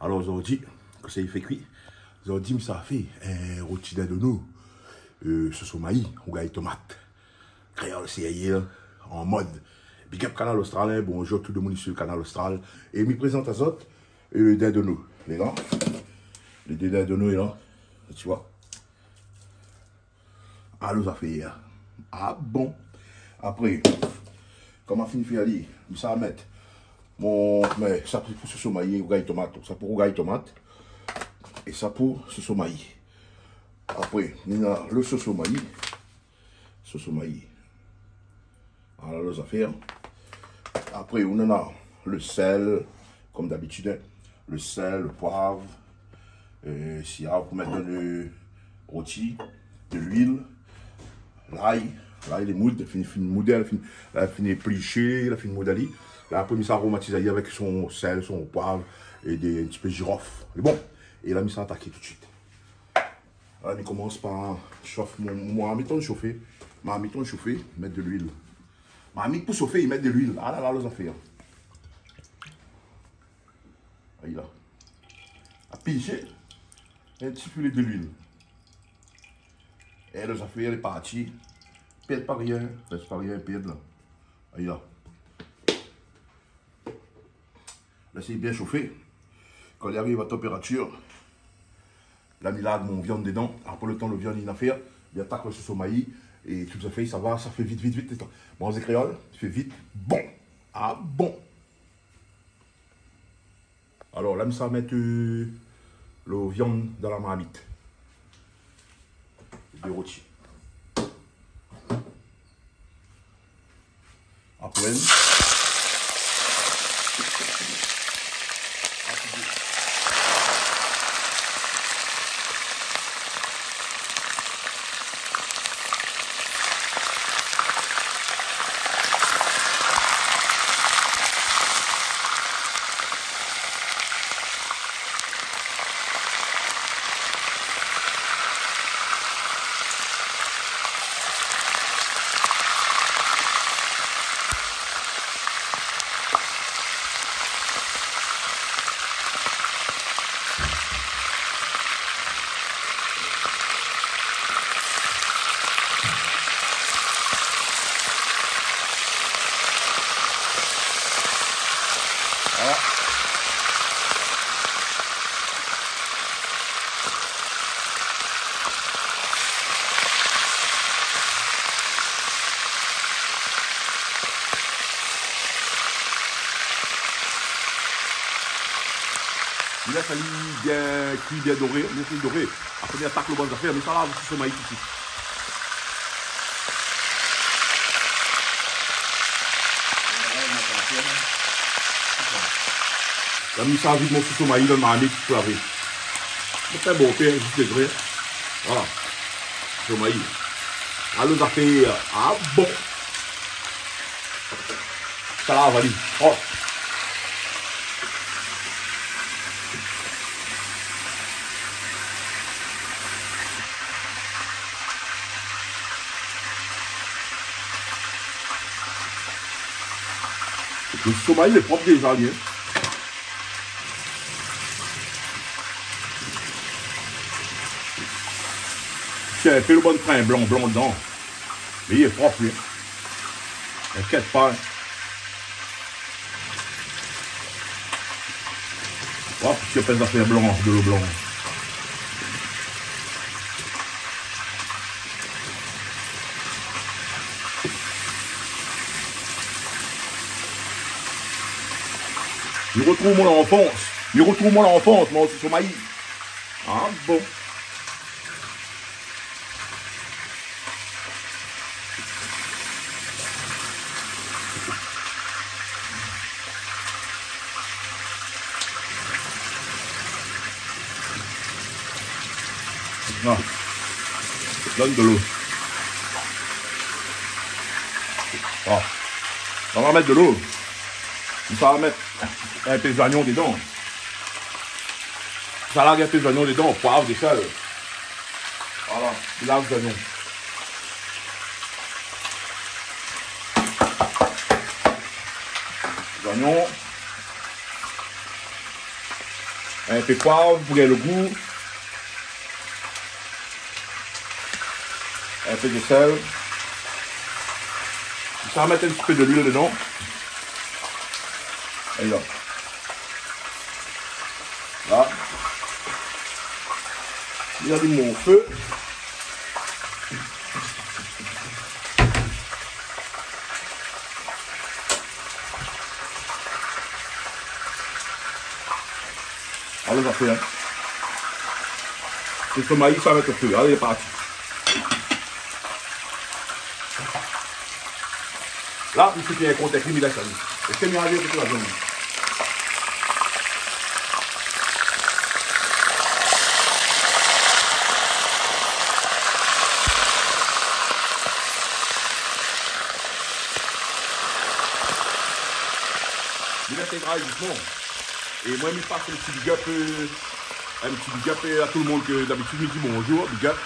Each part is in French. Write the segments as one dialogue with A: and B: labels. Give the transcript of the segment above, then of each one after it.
A: Alors aujourd'hui, quand ça y fait cuit, aujourd'hui, ça fait un rôti de nous, ce sont maïs, ou gaille tomate. Créole, c'est en mode. Big up Canal Austral, bonjour tout le monde sur le Canal Austral. Et me présente à autres le dé de nous, les gars. Le dé de nous est là, tu vois. Alors ça fait, ah bon. Après, comment finir faire aller, ça va mettre. Mais ça pour ce somaï, ou gaille tomate, ça pour gaille tomate. Et ça pour ce somaï. Après, il y a le sosomaï. Sosomaï. Alors, les affaires. Après, on en a le sel, comme d'habitude. Le sel, le poivre. Si vous mettre le rôti, de l'huile, l'ail. L'ail, les moudes, fin moudel, fin épluché, fin moudali. Là, après, il s'aromatiser avec son sel, son poivre et un petit peu de girofle. Et bon, et là, il s'est attaqué tout de suite. Là, il commence par chauffer mon méthode chauffer. Ma méthode chauffer, mettre de l'huile. Ma méthode pour chauffer, il met de l'huile. Ah là là, les affaires. Là. Là. À piger, un petit filet de l'huile. Et les affaires, elle est partie. Pète pas rien, reste pas rien, pète là. Là. Là, c'est bien chauffé. Quand il arrive à température, là, il a mon viande dedans. Après le temps, le viande, il a fait. Il attaque le somaï. Et tout ça fait, ça va, ça fait vite, vite, vite. Bon, c'est créole, ça fait vite. Bon. Ah, bon. Alors, là, ça va mettre le viande dans la marmite. De rôti. Après, voilà. Il laisse aller bien cuit, bien doré, bien doré. Après, il attaque le bon affaire, mais ça là, c'est ce maïs ici. Là, il s'agit de mon sous maïs dans le marmite pour laver. C'est un bon pain, juste degré. Voilà. Sous maïs. Alors, ça fait, ah bon. Ça là, valide. Oh. Le somaï est propre déjà, bien. Tiens, fais le bon train blanc dedans. Mais il est propre, lui. T'inquiète pas. Hop, tu fais des affaires blanches, de l'eau blanche. Il retrouve mon enfance. Il retrouve mon enfance, moi aussi, sur maïs. Ah bon. Ah. Donne de l'eau. Ah. On va mettre de l'eau. Ça va mettre un peu d'oignon dedans. Ça va un peu d'oignon dedans, poivre, des sel. Voilà, du lave d'oignon. L'oignon. Un peu de poivre pour gagner le goût. Un peu de sel. Ça va mettre un petit peu de l'huile dedans. Et là. Là. Il y a du mon feu. Allez, ça fait. Hein. C'est ce maïs, ça va mettre au feu. Allez, il est parti. Là, il faut qu'il y ait un contexte, il a sali. Et c'est mieux à dire que la journée. Il a fait grave doucement. Et moi, je passe un petit big up à tout le monde que d'habitude, je dis bonjour, big up.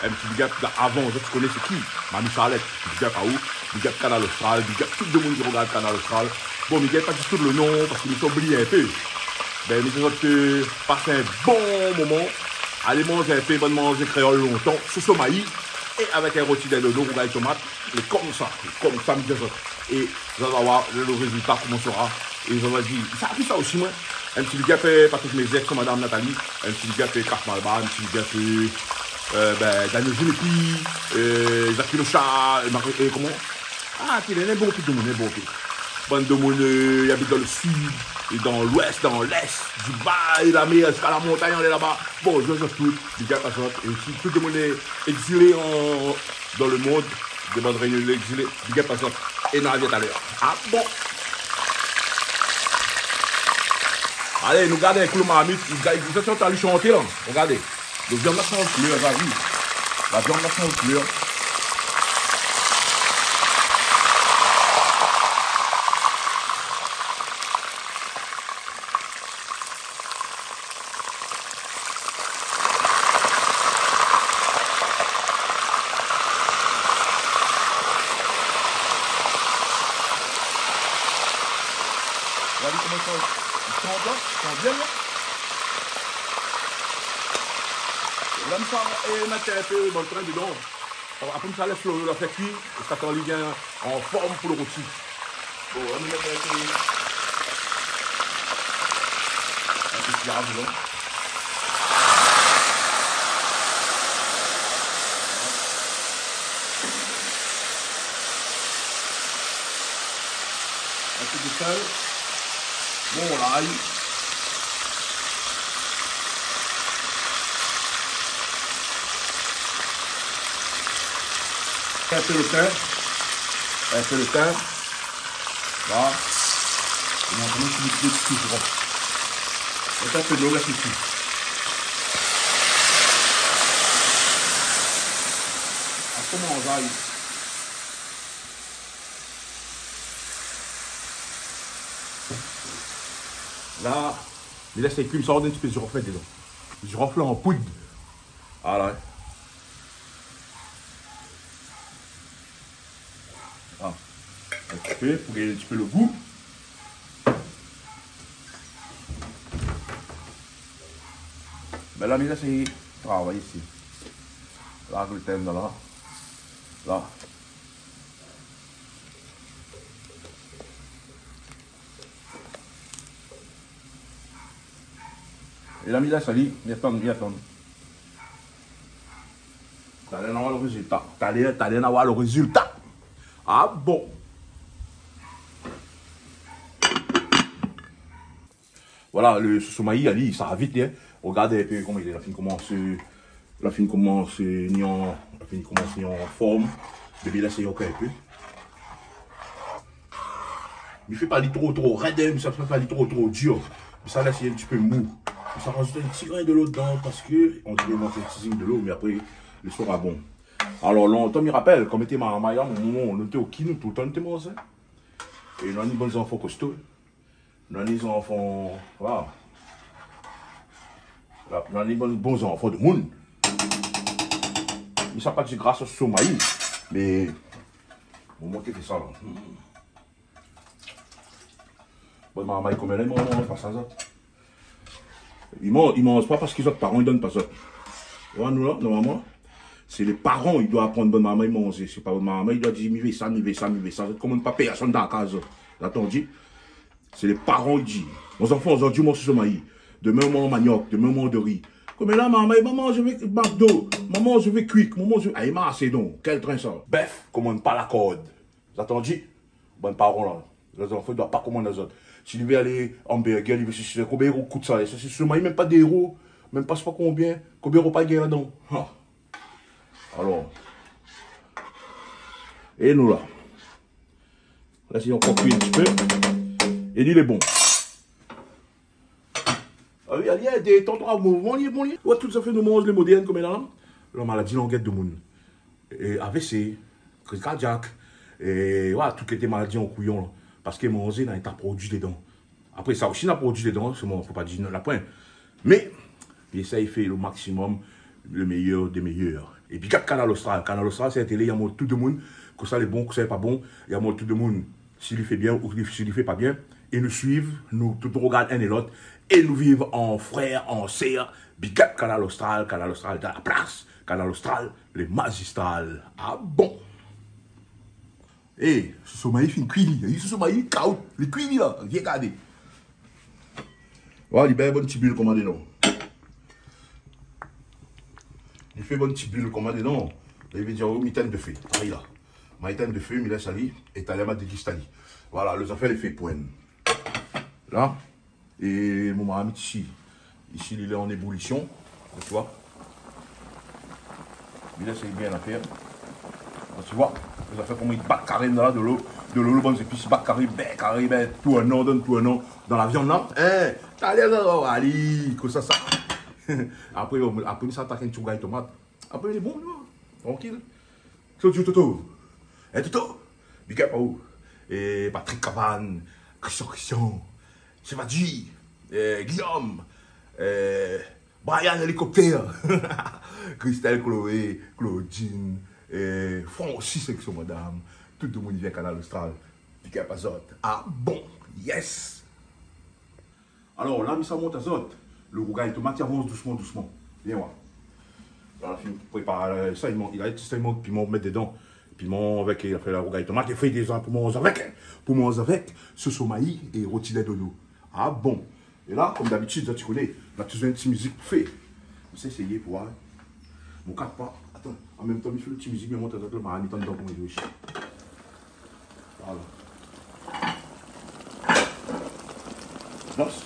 A: Un petit big up avant, je connais c'est qui? Mamie Charlotte, big up à où? Big up Canal Austral, big up tout le monde qui regarde Canal Austral. Bon, mais il n'y a pas du tout le nom parce qu'ils nous ont oublié un peu. Ben, mais je passe un bon moment. Allez manger un peu, bonne manger créole longtemps, sous ce maïs et avec un rôti de dos, avec tomate. Et comme ça, me dit ça. Et vous allez voir le résultat, comment ça sera. Et je vais dire, ça a fait ça aussi, moi. Un petit big up par toutes mes ex, Madame Nathalie. Un petit big up Karf Malba, un petit big up Daniel Julepi, Jacques Le Chat, comment? Ah, il y a un bon truc de monde, un bon truc. Bande de monde, il habite dans le sud, et dans l'ouest, dans l'est, du bas, et la mer, jusqu'à la montagne, on est là-bas. Bon, je sais tout, big up à ça. Et si tout le monde est exilé dans le monde, des bandes réunions exilées, big up à ça. Et n'a tout à l'heure. Ah bon? Allez, nous regardons avec le marmite, ils sont allés chanter là. Regardez. Le viande là change couleur, vas-y. La viande là change couleur. Regardez comment ils sont là, ils sont bien là. Là, nous sommes mettre un peu dans le train dedans. Après, ça laisse le fait cuire et ça t'en vient en forme pour le rôti. Bon, on va mettre un peu de garde dedans. Un peu de sel. Bon, l'ail. Un peu de thym. Un peu de thym. Là. Et maintenant, je vais mettre tout droit. Et un peu d'eau, là, c'est tout. À comment on va. Là, il laisse les culs, ça ordonne un petit peu de girofle dedans. Girofle en poudre. Voilà. Ah. Un petit peu pour gagner un petit peu le goût. Mais là, il laisse travailler ici. Là, le thème là. Là. Et là, il a sali, il attend. T'allais avoir le résultat. T'allais avoir le résultat. Ah bon. Voilà, le somaï, Ali, ça va vite. Hein. Regardez un peu comment il est. La fin commence en forme. Bébé, là, c'est OK un peu. Il ne fait pas aller trop raide, mais ça ne fait pas aller trop dur. Mais ça laisse un petit peu mou. Ça rajoute un petit grain de l'eau dedans parce que on dit un petit de l'eau, mais après, le sera bon. Alors, longtemps, je me rappelle, quand on était à Maya, on était au Kino, tout le temps, on était mangé. Et on a des bons enfants costauds. On a des enfants, voilà. On a des bons enfants de monde. Mais ça pas dit grâce au sommeil, mais on va monter ça là. Bon, maman, comme elle est, on passe à ça. Ils mangent pas parce qu'ils ont parents, ils donnent pas ça. Ouais, nous là, normalement, c'est les parents, ils doivent apprendre bonne maman, ils mangent. C'est pas bonne maman, ils doivent dire, mi ça, mi ça, mi ça. Comment ne pas payer personne dans la case. Là, t'en dis. C'est les parents, ils disent. Nos enfants, aujourd'hui, moi, sur ce maïs. Demain, on mange manioc, demain, on mange de riz. Comme là, maman, je vais McDo. Maman, je vais quick. Maman, je vais. Ah, il m'a assez donc. Quel train ça? Bref, commande pas la corde. Vous attendez? Bonne parents là. Les enfants ne doivent pas commander les autres. S'il veut aller hamburger, il veut chercher combien de coûte ça? C'est sur maïs, même pas des euros. Même pas, je sais pas combien. Combien de repas il y a là-dedans? Alors. Et nous là. Là, si on cuit un petit peu. Et il est bon. Il y a des tontons à mouvement, il est bon. Ouais, tout ça fait nous mange les modernes comme là. La maladie longuette de monde. Et AVC, crise cardiaque. Et voilà, toutes les maladies en couillon. Parce que manger dans un produit dedans. Après, ça aussi, dans produit dedans, c'est bon, il ne faut pas dire la pointe. Mais, il essaie de faire le maximum, le meilleur des meilleurs. Et puis, Canal Austral. Canal Austral, c'est un télé, il y a tout le monde. Que ça est bon, que ça n'est pas bon. Il y a tout le monde, s'il lui fait bien ou s'il lui fait pas bien. Et nous suivent, nous tout regardons un et l'autre. Et nous vivons en frères, en sœurs. Big up Canal Austral dans la place. Canal Austral, les magistrales. Ah bon? Eh, ce sommeil fait une cuisine. Ce sommeil, caout. Les cuisines là, regardez. Voilà, il fait une bonne petite bulle comme dedans. Il fait une bonne petite bulle comme dedans. Il veut dire, oh, mitaine de feu. Ah, là. Mitaine de feu, il laisse aller. Et t'as l'air de dégustali. Voilà, les affaires, les fait point. Là. Et mon mari ici. Ici, il est en ébullition. Tu vois. Il laisse bien à faire. Tu vois. Les affaires comme il bat carré dans de l'eau. De l'eau, bon, et puis il bat carré, tout un nom, donne tout un nom. Dans la viande là. Eh, t'as l'air là, allez, comme ça. Après, il s'attaque un petit gars de tomate. Après, il est bon, là. Tranquille. C'est du Toto. Eh, Toto. Big up, oh. Et Patrick Cabane. Christian. Chevadji. Guillaume. Brian Hélicoptère. Christelle Chloé. Claudine. Francis avec son madame. Tout le monde vient à Canal Austral. Big up, Azot. Ah bon. Yes. Alors, là, ça monte Azot. Le rougail de tomate, il avance doucement, doucement. Viens voir. Voilà, il prépare ça, il a été seulement piment mettre dedans. Piment avec, il a fait la rougail de tomate, il fait des gens pour manger avec. Pour manger avec, ce somaï et rôti de l'eau. Ah bon. Et là, comme d'habitude, tu connais, on a toujours une petite musique pour faire. On s'est essayé pour voir. Mon cas pas. Attends, en même temps, il fait une petite musique, mais moi, je vais m'arrêter dedans pour me jouer. Voilà. Noce.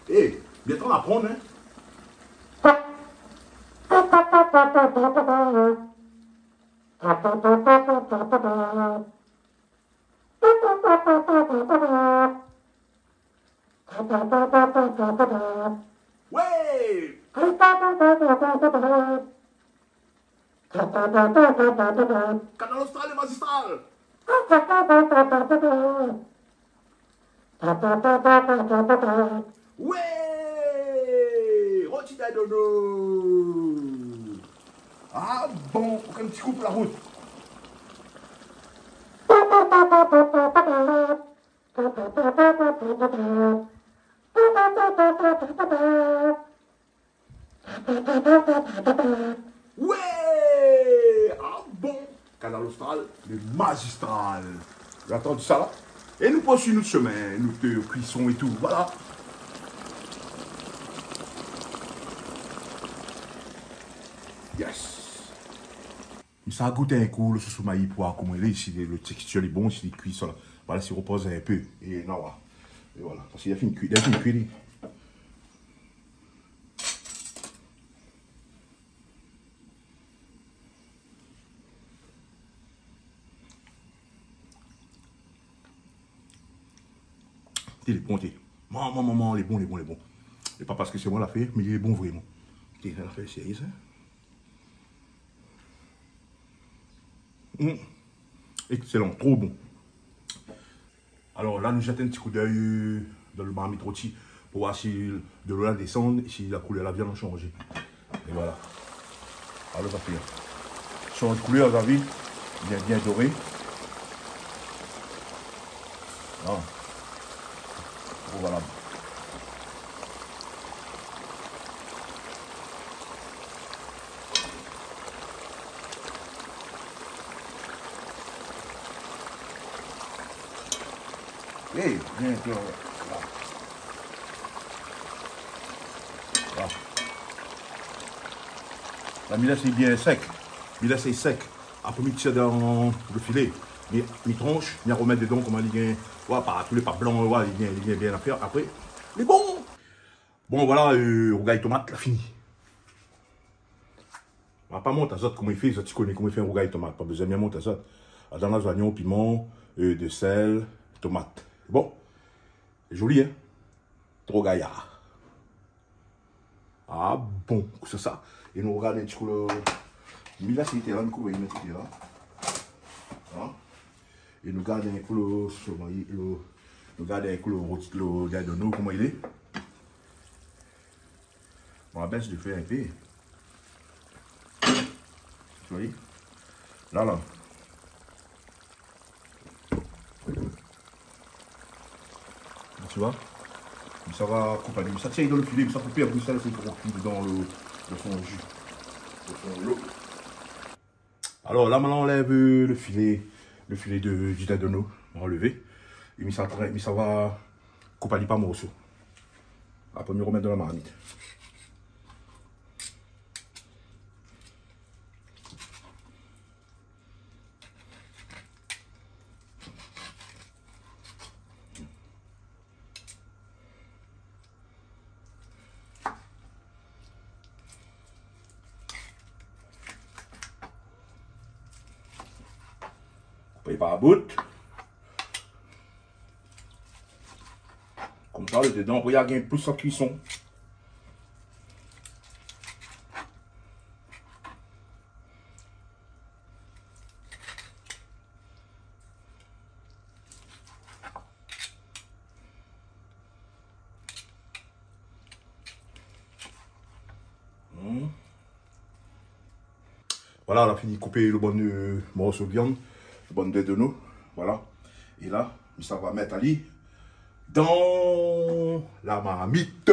A: Eh, bientôt on apprend, hein? Ouais! Canal Austral et magistral! Ouais! Rotida dodo! Ah bon, un petit coup pour la route. Ouais! Ah bon! Canal Austral, le magistral. Vous avez entendu ça là? Et nous poursuivons notre chemin, notre cuisson et tout, voilà. Yes. Mais ça a goûté un coup, le sous-maïs pour voir comment il est, si le texture est bon, si il cuit ça là. Voilà, s'il repose un peu. Et non, voilà. Et voilà. Parce qu'il a fait une cuite. Il a fait une cuite. Il est bon, maman, il est bon, il est bon, il est bon. Et pas parce que c'est moi l'a fait, mais il est bon vraiment. Il a fait sérieux, ça. Excellent, trop bon. Alors là, nous jetons un petit coup d'œil dans le marmite rôti pour voir si de l'eau descend et si la couleur de la viande a changé. Et voilà. Alors, ça fait. Change de couleur, vous avez vu, bien doré. Voilà. Voilà. Hey, bien, voilà. Voilà. La mille c'est bien sec. Mille c'est sec. Après, mi tire dans le filet. Mi tranche, mi remettre dedans, comment il vient. Voilà, pas tous les pas blancs, voilà, il vient bien à faire. Après, il est bon. Bon, voilà, rougail tomate, là, fini. On va pas monter à ça, comment il fait, ça, tu connais comment il fait un rougail tomate. Pas besoin de monter à ça. Dans les oignons, piment, de sel, tomate. Bon, c'est joli, hein? Trop gaillard. Ah bon, c'est ça. Et nous regardons un petit coup le. Mais là, c'était là, nous mettre là. Hein? Et nous regardons un coup le. Nous regardons un coup le gars de nous, comment il est. On va baisser de faire un peu. Tu vois? Là, là. Tu vois? Ça va couper. Ça tient dans le filet, ça coupe après ça, c'est pour couper dans son jus. Dans son lot. Alors là, maintenant, on enlève le filet du dadono. On va enlever. Et ça va couper pas morceau. Après, on remettre dans la marmite. Par bout. Comme ça, le dedans, regardez plus sa cuisson. Voilà, on a fini de couper le bon morceau de viande, le bon de nous. Voilà. Et là, ça va mettre Ali dans la marmite.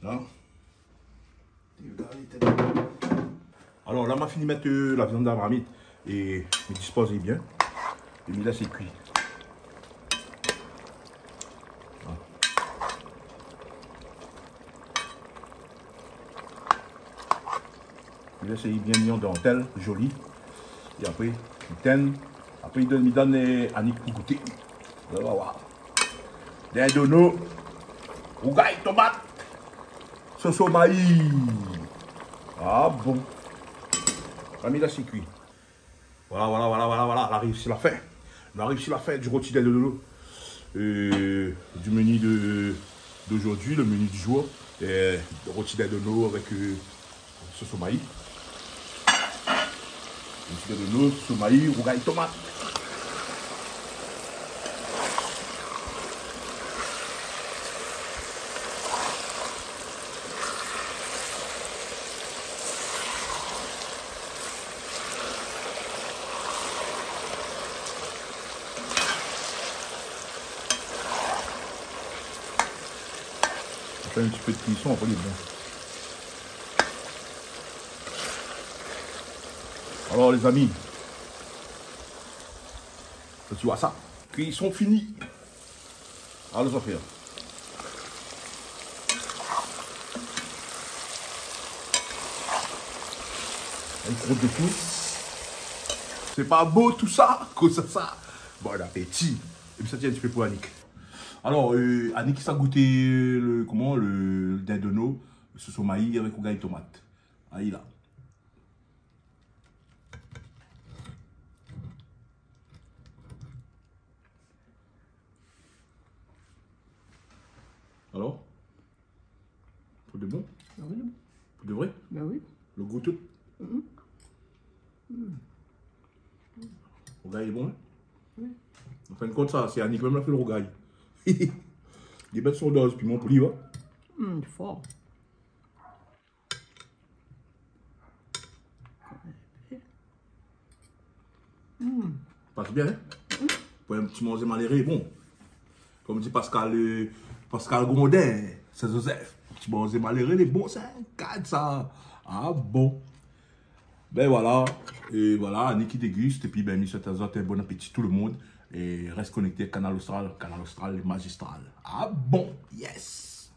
A: Là. Alors là, on a fini de mettre la viande dans la marmite et me disposer bien. Et là, c'est cuit. Et là, c'est bien mis en dentelle, joli. Et après, il teine. Après, il donne Annick pour goûter. Là, voilà. Des donos, rougail, tomate, sauce au maïs. Ah bon. On a mis là, c'est cuit. Voilà. On arrive sur la fin. On arrive sur la fin du rôti des donos. Du menu d'aujourd'hui, le menu du jour. Le rôti des donos avec sauce au maïs. Rôti des donos, sauce au maïs, rougail, tomate. Un petit peu de cuisson, après il est bon. Alors les amis, tu vois ça, cuisson finie. Alors les affaires. Une crotte de tout. C'est pas beau tout ça, comme ça. Bon appétit. Et puis ça tient un petit peu pour Annick. Alors, Annick, ça a goûté le dadono, sauce au maïs avec rougail tomate. Aïe là. Alors, pour de bon?
B: Ah oui.
A: Pour de vrai?
B: Ben oui.
A: Le goût tout? Rougail est bon, hein?
B: Oui.
A: En fin de compte, ça, c'est Annick même l'a fait le rougail. Des bêtes sur dose, piment pour l'hiver.
B: Fort.
A: passe bien, hein? Pour un petit manger maléré, bon. Comme dit Pascal Grondin, c'est Joseph. Petit manger maléré, les bons, c'est un cadre, ça. Ah bon. Ben voilà. Et voilà, Annie qui déguste. Et puis, ben, Michel Tazot, un bon appétit tout le monde. Et reste connecté, Canal Austral magistral. Ah bon, yes.